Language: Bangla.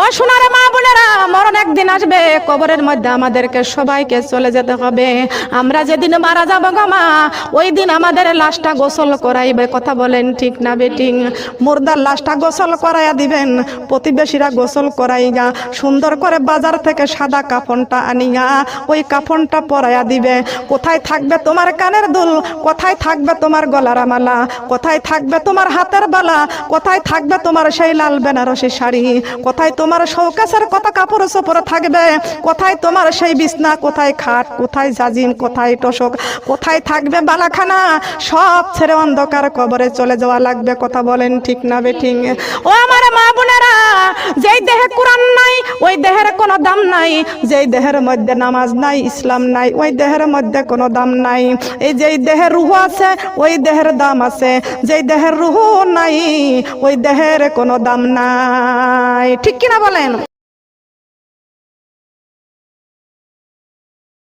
ও সোনার মা বোনেরা, মরণ একদিন আসবে, কবরের মধ্যে আমাদেরকে সবাইকে চলে যেতে হবে। আমরা যেদিন মারা যাব গো মা, ওই দিন আমাদের লাশটা গোসল করাইবে। কথা বলেন ঠিক না বেটিং? মুর্দার লাশটা গোসল করাইয়া দিবেন, প্রতিবেশীরা গোসল করাইয়া সুন্দর করে বাজার থেকে সাদা কাফনটা আনিয়া ওই কাফনটা পরাইয়া দিবে। কোথায় থাকবে তোমার কানের দুল, কোথায় থাকবে তোমার গলার মালা, কোথায় থাকবে তোমার হাতের বালা, কোথায় থাকবে তোমার সেই লাল বেনারসি শাড়ি, কোথায় তোমার শৌকাসের কত কাপড় চোপড় থাকবে, কোথায় তোমার সেই বিছনা, কোথায় খাট, কোথায় জাজিম, কোথায় তোশক, কোথায় থাকবে বালাখানা, সব ছেড়ে অন্ধকার কবরে চলে যাওয়া লাগবে। কথা বলেন ঠিক না বেঠিক? ও আমার মা বোনেরা, যেই দেহে কোরআন নাই ওই দেহের কোনো দাম নাই, যেই দেহের মধ্যে নামাজ নাই, ইসলাম নাই, ওই দেহের মধ্যে কোনো দাম নাই। এই যেই দেহের রূহ আছে ওই দেহের দাম আছে, যেই দেহের রূহ নাই ওই দেহের কোনো দাম নাই। ঠিক কিনা বলেন?